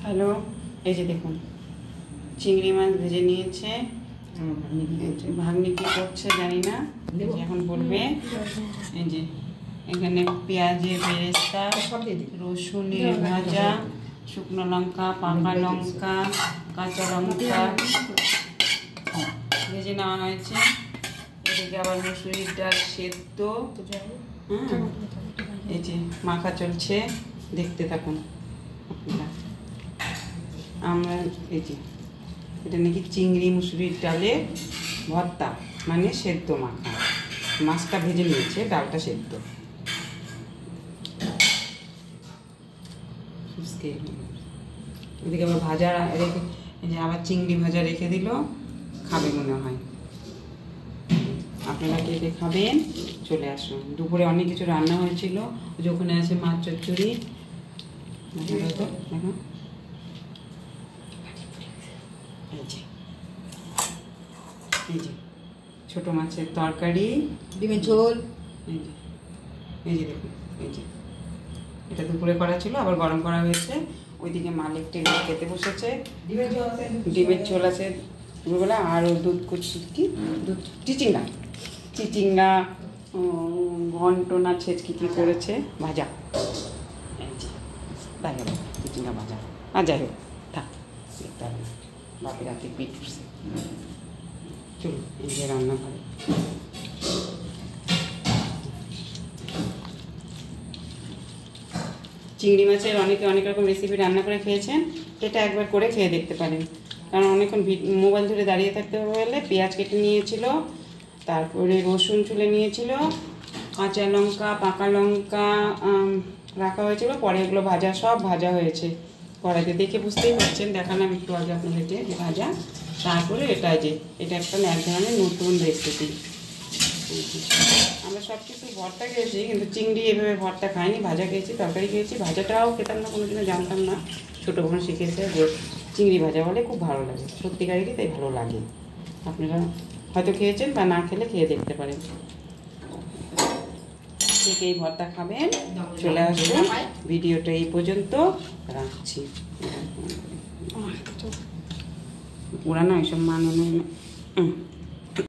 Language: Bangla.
হ্যালো, এই যে দেখুন চিংড়ি মাছ ভেজে নিয়েছে। ভাগ্নি কি করছে জানি না, এখন বলবে। এই যে এখানে পেঁয়াজের বেরেস্তা, রসুনের ভাজা, শুকনো লঙ্কা, পাকা লঙ্কা, কাঁচা লঙ্কা ভেজে নেওয়া হয়েছে। এদিকে আবার মুসুরির ডাল সেদ্ধ। এই যে মাখা চলছে, দেখতে থাকুন আপনারা। আমরা এই যে এটা নাকি চিংড়ি মুসুরির ডালে ভর্তা, মানে সেদ্ধ মাখা। মাছটা ভেজে নিয়েছে, ডালটা সেদ্ধ। এদিকে আবার ভাজা রেখে, এই যে আবার চিংড়ি ভাজা রেখে দিল, খাবে মনে হয়। আপনারা কে কে খাবেন চলে আসুন। দুপুরে অনেক কিছু রান্না হয়েছিল, ওখানে আছে মাছ চচ্চড়ি। দেখো এই যে ছোট মাছের তরকারি, ডিমের ঝোল। এই যে দেখুন, এই যে এটা দুপুরে করা ছিল, আবার গরম করা হয়েছে। ওইদিকে মালিক টেবিলে খেতে বসেছে। ডিমের ঝোল আছে দুপুরবেলা, আর দুধ কি দুধ চিচিঙ্গা ঘন্ট না ছেচকি কি করেছে ভাজা। তাই হোক, চিচিঙ্গা ভাজা। আর যাই হোক, থাক, দেখতে হবে না। বাপের রাতে পিঠ উঠছে। চলুন এই যে রান্না করে। চিংড়ি মাছের অনেকে অনেক রকম রেসিপি রান্না করে খেয়েছেন, এটা একবার করে খেয়ে দেখতে পারেন। কারণ অনেকক্ষণ মোবাইল ধরে দাঁড়িয়ে থাকতে বলে পেঁয়াজ কেটে নিয়েছিল, তারপরে রসুন চুলে নিয়েছিল, কাঁচা লঙ্কা পাকা লঙ্কা রাখা হয়েছিল, পরে এগুলো ভাজা, সব ভাজা হয়েছে কড়াইতে। দেখে বুঝতেই পারছেন, দেখালাম একটু আগে আপনাদেরকে যে ভাজা। তারপরে এটা একটা এক ধরনের নতুন রেসিপি। আমরা সব কিছু ভর্তা খেয়েছি, কিন্তু চিংড়ি এভাবে ভর্তা খাইনি, ভাজা খেয়েছি, তরকারি খেয়েছি। ভাজাটাও খেতাম না, কোনোদিনও জানতাম না। ছোটো বোন শিখেছে যে চিংড়ি ভাজা বলে খুব ভালো লাগে, সত্যিকারেরই তাই ভালো লাগে। আপনারা হয়তো খেয়েছেন বা না খেলে খেয়ে দেখতে পারেন। ঠিক এই ভর্তা খাবেন চলে আসবেন। ভিডিওটা এই পর্যন্ত রাখছি। ওরা না এইসব মানে